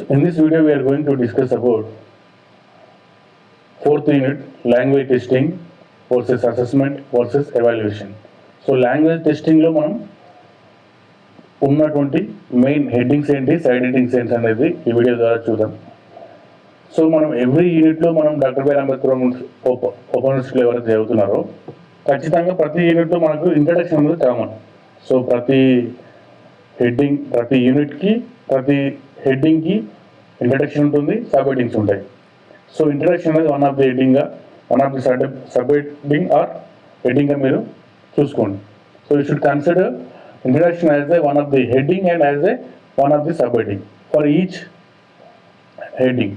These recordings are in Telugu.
So in this video we are going to discuss about fourth unit, language testing versus assessment versus evaluation. So language testing లో మనం ఉన్నటువంటి మెయిన్ హెడ్డింగ్స్ ఏంటి, సైడ్ హెడ్డింగ్స్ ఏంటి అనేది ఈ వీడియో ద్వారా చూద్దాం. సో మనం ఎవ్రీ యూనిట్లో మనం డాక్టర్ బిఆర్ అంబేద్కర్ ఓపెన్ యూనివర్సిటీలో ఎవరైతే చదువుతున్నారో ఖచ్చితంగా ప్రతి యూనిట్లో మనకు ఇంట్రడక్షన్ అనేది కామన్. సో ప్రతి హెడ్డింగ్, ప్రతి యూనిట్కి, ప్రతి హెడ్డింగ్కి ఇంట్రడక్షన్ ఉంటుంది, సబ్ హెడ్డింగ్స్ ఉంటాయి. సో ఇంట్రడక్షన్ అనేది వన్ ఆఫ్ ది హెడ్డింగ్గా, one of the sub heading or హెడ్డింగ్గా మీరు చూసుకోండి. So you should consider introduction as a one of the heading and as a one of the sub heading for each heading,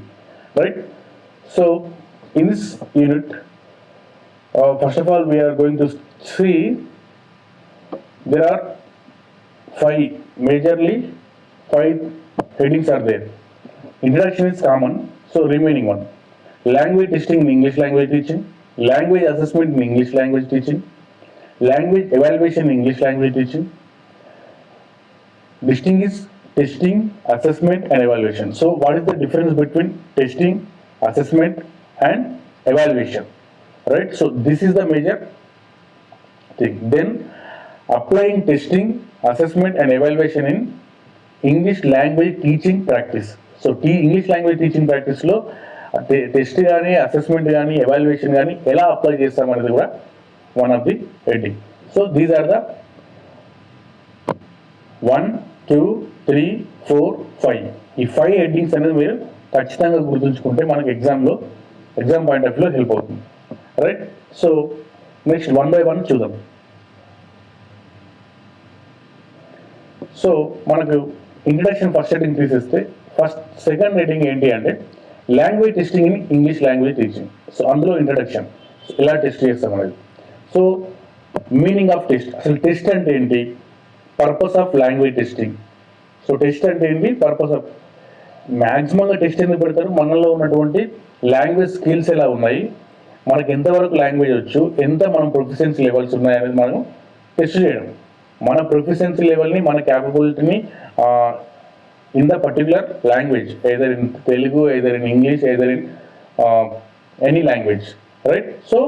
right? So in this unit, first of all we are going to see there are majorly five headings are there. Introduction is common, so remaining one: language testing in English language teaching, language assessment in English language teaching, language evaluation in English language teaching. Distinguish testing, assessment and evaluation. So what is the difference between testing, assessment and evaluation, right? So this is the major thing. Then applying testing, assessment and evaluation in English language teaching practice. So English language teaching practice లో టెస్ట్ కానీ, అసెస్మెంట్ కానీ, ఎవాల్యుయేషన్ కానీ ఎలా అప్లై చేస్తాం అనేది కూడా one of the heading. So these are the 1, 2, 3, 4, 5 ఈ 5 హెడ్డింగ్స్ అనేది మీరు ఖచ్చితంగా గుర్తుంచుకుంటే మనకి ఎగ్జామ్ పాయింట్ ఆఫ్ వ్యూలో హెల్ప్ అవుతుంది, right? So next one by one చూద్దాం. సో మనకు ఇంట్రడక్షన్ ఫస్ట్ హెడ్డింగ్ తీసేస్తే సెకండ్ హెడ్డింగ్ ఏంటి అంటే language testing in English language teaching. So అందులో ఇంట్రడక్షన్ ఎలా టెస్ట్ చేస్తాం అనేది. సో మీనింగ్ ఆఫ్ టెస్ట్, అసలు టెస్ట్ అంటే ఏంటి, purpose of language testing. So test అంటే ఏంటి, పర్పస్ ఆఫ్, మ్యాక్సిమంగా టెస్ట్ ఎందుకు పెడతారు, మనలో ఉన్నటువంటి లాంగ్వేజ్ స్కిల్స్ ఎలా ఉన్నాయి, మనకి ఎంతవరకు లాంగ్వేజ్ వచ్చు, ఎంత మనం ప్రొఫిషియన్సీ లెవెల్స్ ఉన్నాయనేది మనం టెస్ట్ చేయడం. మన ప్రొఫిషియన్సీ లెవెల్ని, మన క్యాపబిలిటీని in the particular language, either in Telugu, either in English, either in any language, right? So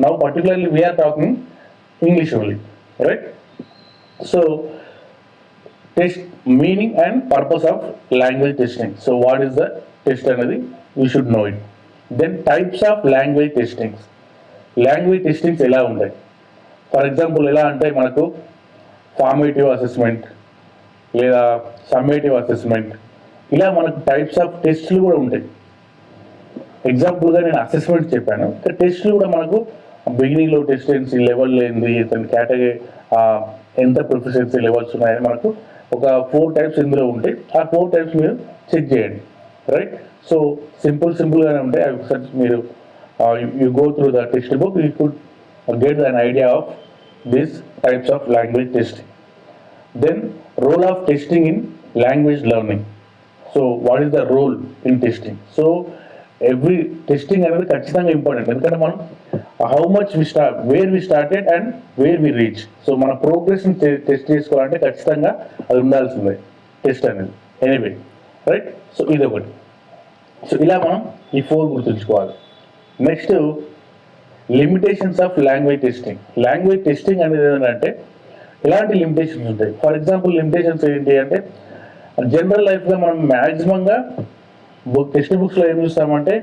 now particularly we are talking English only, right? So test meaning and purpose of language testing. So what is the test anadi you should know it. Then types of language testings. Language testings ela untayi, for example ela ante manaku formative assessment లేదా సమ్మేటివ్ అసెస్మెంట్, ఇలా మనకు టైప్స్ ఆఫ్ టెస్ట్లు కూడా ఉంటాయి. ఎగ్జాంపుల్గా నేను అసెస్మెంట్ చెప్పాను, టెస్ట్లు కూడా మనకు బిగినింగ్లో టెస్ట్ లెవెల్ ఏంది, కేటగిరీ ఎంత ప్రొఫిషియన్సీ లెవెల్స్ ఉన్నాయని మనకు ఒక 4 టైప్స్ ఇందులో ఉంటాయి. ఆ 4 టైప్స్ మీరు చెక్ చేయండి, రైట్? సో సింపుల్గానే ఉంటాయి. అవి ఒకసారి మీరు you go through the textbook, you could get an idea of these types of language testing. Then role of testing in language learning. So what is the role in testing? So every testing అనేది ఖచ్చితంగా ఇంపార్టెంట్, ఎందుకంటే మనం how much where we started and where we reach. So మన ప్రోగ్రెస్ని టెస్ట్ చేసుకోవాలంటే ఖచ్చితంగా అది ఉండాల్సిందే టెస్ట్ అనేది, ఎనీవే, రైట్? సో ఇది ఒకటి. సో ఇలా మనం ఈ 4 గుర్తుంచుకోవాలి. Next limitations of language testing. Language testing అనేది ఏంటంటే ఎలాంటి లిమిటేషన్స్ ఉంటాయి. ఫర్ ఎగ్జాంపుల్ లిమిటేషన్స్ ఏంటి అంటే జనరల్ లైఫ్గా మనం మ్యాక్సిమంగా టెక్స్ట్ బుక్స్లో ఏం చూస్తామంటే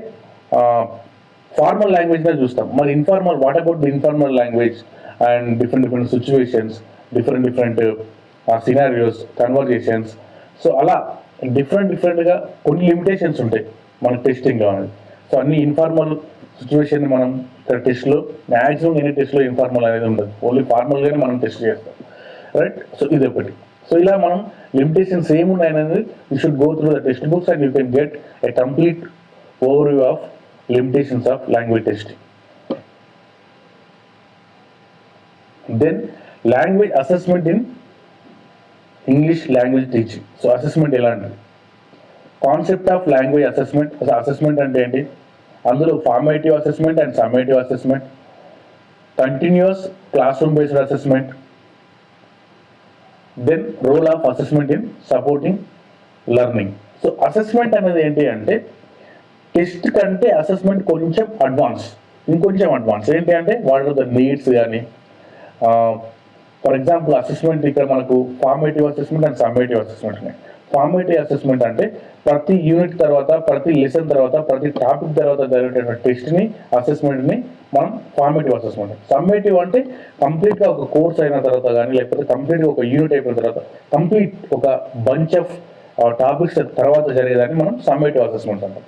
ఫార్మల్ లాంగ్వేజ్గా చూస్తాం. మరి informal, what about the informal language and different situations, different scenarios, conversations. So అలా డిఫరెంట్గా కొన్ని లిమిటేషన్స్ ఉంటాయి మన టెస్టింగ్లో అనేది. సో అన్ని ఇన్ఫార్మల్ సిచ్యువేషన్ మనం టెస్ట్లో మ్యాక్సిమం ఎన్ని టెస్ట్లో ఇన్ఫార్మల్ అనేది ఉండదు, ఓన్లీ ఫార్మల్గానే మనం టెస్ట్ చేస్తాం, రైట్? సో ఇది ఒకటి. సో ఇలా మనం లిమిటేషన్స్ ఏమున్నాయనేది you should go through the text books and you can get a complete overview of limitations of language testing. Then language assessment in English language teaching. So assessment elanti, concept of language assessment. Assessment ante enti, అందులో formative assessment and summative assessment, continuous classroom based assessment, then role of assessment in supporting learning. So assessment అనేది ఏంటి అంటే టెస్ట్ కంటే అసెస్మెంట్ కొంచెం అడ్వాన్స్, ఇంకొంచెం అడ్వాన్స్. ఏంటి అంటే వాట్ ఆర్ ద నీడ్స్ కానీ, ఫర్ ఎగ్జాంపుల్ అసెస్మెంట్ ఇక్కడ మనకు formative assessment and summative assessment ఉన్నాయి. ఫార్మేటివ్ అసెస్మెంట్ అంటే ప్రతి యూనిట్ తర్వాత, ప్రతి లెసన్ తర్వాత, ప్రతి టాపిక్ తర్వాత జరిగేటువంటి టెస్ట్ని, అసెస్మెంట్ని మనం ఫార్మేటివ్ అసెస్మెంట్. సమ్మేటివ్ అంటే కంప్లీట్గా ఒక కోర్స్ అయిన తర్వాత కానీ, లేకపోతే కంప్లీట్గా ఒక యూనిట్ అయిపోయిన తర్వాత, కంప్లీట్ ఒక బంచ్ ఆఫ్ టాపిక్స్ తర్వాత జరిగేదాన్ని మనం సమ్మేటివ్ అసెస్మెంట్ అంటాం.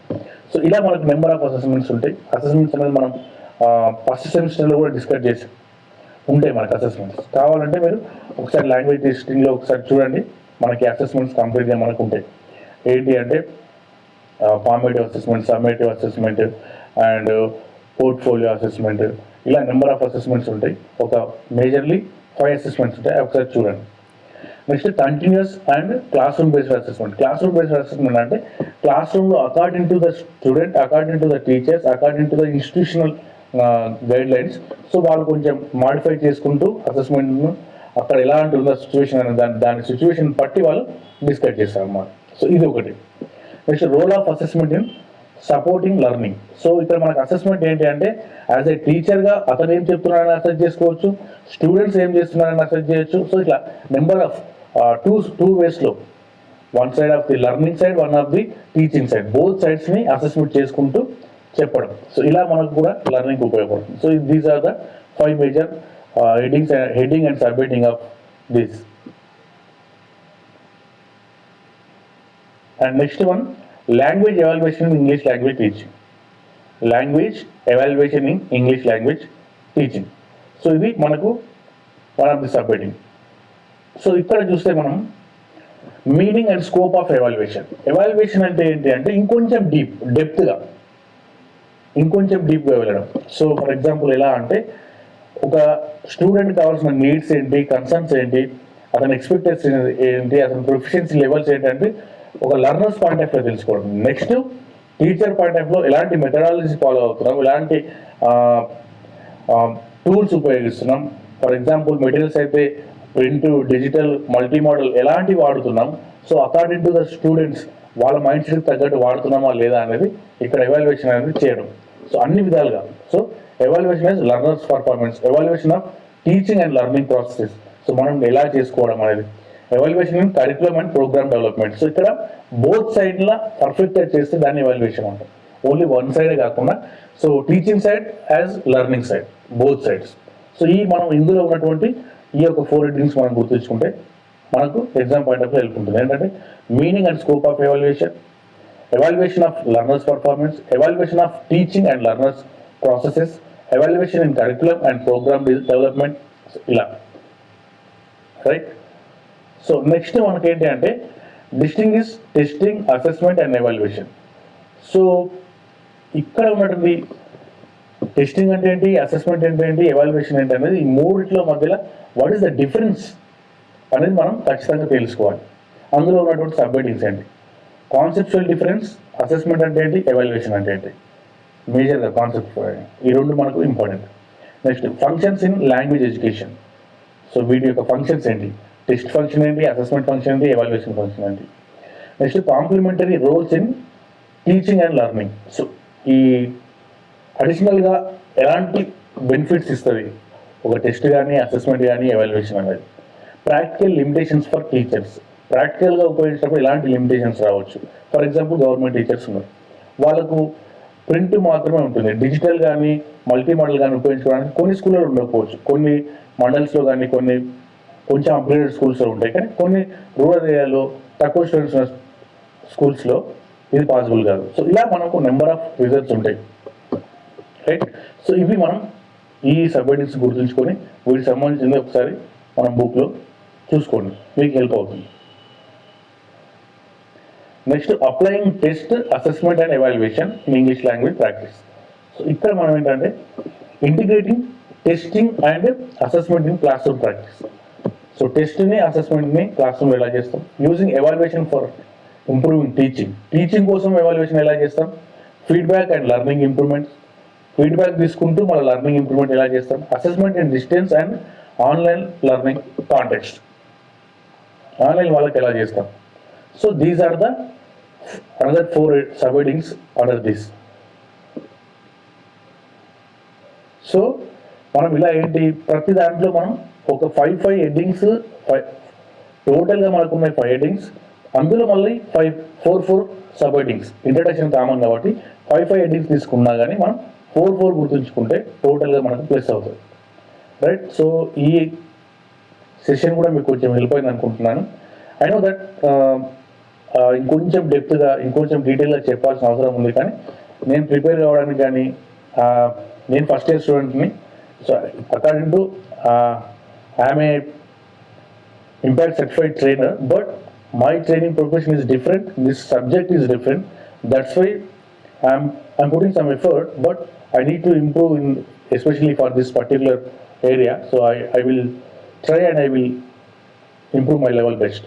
సో ఇలా మనకు నెంబర్ ఆఫ్ అసెస్మెంట్స్ ఉంటాయి. అసెస్మెంట్స్ అనేది మనం ఫస్ట్ సెమిస్టర్లో కూడా డిస్కస్ చేసి ఉంటాయి మనకు అసెస్మెంట్స్. కావాలంటే మీరు ఒకసారి లాంగ్వేజ్ టెస్టింగ్లో ఒకసారి చూడండి, మనకి అసెస్మెంట్స్ కంప్లీట్గా మనకు ఉంటాయి. ఏంటి అంటే formative assessment, summative assessment and portfolio assessment, ఇలా నెంబర్ ఆఫ్ అసెస్మెంట్స్ ఉంటాయి. ఒక మేజర్లీ 5 అసెస్మెంట్స్ ఉంటాయి, ఒకసారి చూడండి. Next continuous and class room based assessment. Class room based assessment అంటే క్లాస్ రూమ్లో according to the student, according to the teachers, according to the institutional guide lines, so వాళ్ళు కొంచెం మాడిఫై చేసుకుంటూ అసెస్మెంట్ను అక్కడ ఎలా ఉంటుందో సిచ్యువేషన్ అనే దాని సిచ్యువేషన్ బట్టి వాళ్ళు డిస్కస్ చేస్తారు అన్నమాట. సో ఇది ఒకటి. Next role of assessment in supporting learning. So ఇక్కడ మనకు అసెస్మెంట్ ఏంటి అంటే యాజ్ ఏ టీచర్గా అతను ఏం చెప్తున్నారని అసెస్ చేసుకోవచ్చు, స్టూడెంట్స్ ఏం చేస్తున్నారని అసెస్ చేయొచ్చు. సో ఇట్లా నెంబర్ ఆఫ్ టూ వేస్లో, one side of the learning side, one of the teaching side, both సైడ్స్ని అసెస్మెంట్ చేసుకుంటూ చెప్పడం. సో ఇలా మనకు కూడా లెర్నింగ్ ఉపయోగపడుతుంది. So these are the 5 major heading and sub heading of this. And next one, language evaluation in English language teaching. Language evaluation in English language teaching. So ఇది మనకు one of the sub heading. So ఇక్కడ చూస్తే మనం meaning and scope of evaluation. Evaluation అంటే ఏంటి అంటే ఇంకొంచెం డెప్త్గా వెళ్ళడం. సో ఫర్ ఎగ్జాంపుల్ ఎలా అంటే ఒక స్టూడెంట్ కావాల్సిన నీడ్స్ ఏంటి, కన్సర్న్స్ ఏంటి, అతని ఎక్స్పెక్టేషన్ ఏంటి, అతని ప్రొఫిషియన్సీ లెవెల్స్ ఏంటంటే ఒక లర్నర్స్ పాయింట్ ఆఫ్ వ్యూ తెలుసుకోవడం. Next teacher point of view ఎలాంటి మెథడాలజీ ఫాలో అవుతున్నాం, ఎలాంటి టూల్స్ ఉపయోగిస్తున్నాం. ఫర్ ఎగ్జాంపుల్ మెటీరియల్స్ అయితే ప్రింట్, డిజిటల్, మల్టీ మోడల్ ఎలాంటివి వాడుతున్నాం. So according to the students వాళ్ళ మైండ్ సెట్ తగ్గట్టు వాడుతున్నామా లేదా అనేది ఇక్కడ ఎవాల్యుయేషన్ అనేది చేయడం. సో అన్ని విధాలుగా. So evaluation is learners performance, evaluation of teaching and learning process. So మనం ఎలా చేసుకోవడం అనేది, evaluation in curriculum and program development. So ఇక్కడ బోత్ సైడ్ల పర్ఫెక్ట్గా చేస్తే దాన్ని ఎవాల్యుయేషన్ అంటాం. ఓన్లీ వన్ సైడే కాకుండా, so teaching side as learning side, both sides. So ఈ మనం ఇందులో ఉన్నటువంటి ఈ యొక్క 4 హెడ్డింగ్స్ మనం గుర్తుంచుకుంటే మనకు exam point of view help ఉంటుంది. ఏంటంటే meaning and scope of evaluation, evaluation of learners performance, evaluation of teaching and learners processes, evaluation in curriculum and program development, ఇలా రైట్. సో నెక్స్ట్ మనకి ఏంటి అంటే distinguish testing, assessment and evaluation. So ఇక్కడ ఉన్నటువంటి టెస్టింగ్ అంటే ఏంటి, అసెస్మెంట్ ఏంటి, ఎవాల్యుయేషన్ ఏంటి అనేది ఈ మూడిట్లో మధ్యలో వాట్ ఈస్ ద డిఫరెన్స్ అనేది మనం ఖచ్చితంగా తెలుసుకోవాలి. అందులో ఉన్నటువంటి సబ్ హెడ్డింగ్స్ ఏంటి, కాన్సెప్చువల్ డిఫరెన్స్, అసెస్మెంట్ అంటే ఏంటి, ఎవాల్యుయేషన్ అంటే ఏంటి, మేజర్గా కాన్సెప్ట్ ఈ రెండు మనకు important. Next functions in language education. So వీటి యొక్క ఫంక్షన్స్ ఏంటి, టెస్ట్ ఫంక్షన్ ఏంటి, అసెస్మెంట్ ఫంక్షన్ ఏంటి, ఎవాల్యుయేషన్ ఫంక్షన్ ఏంటి. Next complementary roles in teaching and learning. So ఈ అడిషనల్గా ఎలాంటి బెనిఫిట్స్ ఇస్తుంది ఒక టెస్ట్ కానీ, అసెస్మెంట్ కానీ, ఎవాల్యుయేషన్ అనేది. Practical limitations for teachers. ప్రాక్టికల్గా ఉపయోగించినప్పుడు ఎలాంటి లిమిటేషన్స్ రావచ్చు. ఫర్ ఎగ్జాంపుల్ గవర్నమెంట్ టీచర్స్ ఉన్నారు, వాళ్ళకు ప్రింట్ మాత్రమే ఉంటుంది, డిజిటల్ కానీ మల్టీ మోడల్ కానీ ఉపయోగించుకోవడానికి కొన్ని స్కూల్లో ఉండకపోవచ్చు, కొన్ని మండల్స్లో కానీ కొన్ని కొంచెం అప్గ్రేడెడ్ స్కూల్స్లో ఉంటాయి. కానీ కొన్ని రూరల్ ఏరియాలో తక్కువ స్టూడెంట్స్ ఉన్న స్కూల్స్లో ఇది పాసిబుల్ కాదు. సో ఇలా మనకు నెంబర్ ఆఫ్ రిజల్ట్స్ ఉంటాయి రైట్. సో ఇవి మనం ఈ సబ్జెక్ట్స్ గుర్తుంచుకొని వీటికి సంబంధించింది ఒకసారి మనం బుక్లో చూసుకోండి, మీకు హెల్ప్ అవుతుంది. Next applying test, assessment and evaluation in English language practice. So ఇక్కడ మనం ఏంటంటే integrating testing and assessment in classroom practice. So టెస్ట్ని, అసెస్మెంట్ని క్లాస్ రూమ్ ఎలా చేస్తాం, using evaluation for improving teaching. Teaching కోసం ఎవాల్యుయేషన్ ఎలా చేస్తాం, feedback and learning improvements, feedback తీసుకుంటూ మన లెర్నింగ్ ఇంప్రూవ్మెంట్ ఎలా చేస్తాం, assessment in distance and online learning context, online వాళ్ళకి ఎలా చేస్తాం. So these are the another 4 subheadings under this. So మనం ఇలా ఏంటి ప్రతి దాంట్లో మనం ఒక 5 హెడ్డింగ్స్, టోటల్గా మనకు ఉన్నాయి 5 హెడ్డింగ్స్, అందులో మళ్ళీ 4 సబ్ హెడ్డింగ్స్. ఇంట్రడక్షన్ కామన్ కాబట్టి 5 హెడ్డింగ్స్ తీసుకున్నా కానీ మనం 4 గుర్తుంచుకుంటే టోటల్గా మనకు ప్లస్ అవుతుంది, రైట్? సో ఈ సెషన్ కూడా మీకు కొంచెం హెల్ప్ అయింది అనుకుంటున్నాను. ఐ నో దట్ ఇంకొంచెం డెప్త్గా ఇంకొంచెం డీటెయిల్గా చెప్పాల్సిన అవసరం ఉంది, కానీ నేను ప్రిపేర్ కావడానికి కానీ నేను ఫస్ట్ ఇయర్ స్టూడెంట్ని. So according to I'm a impact certified trainer, but my training profession is different, this subject is different, that's why I'm putting some effort, but I need to improve in, especially for this particular area. So I will try and I will improve my level best.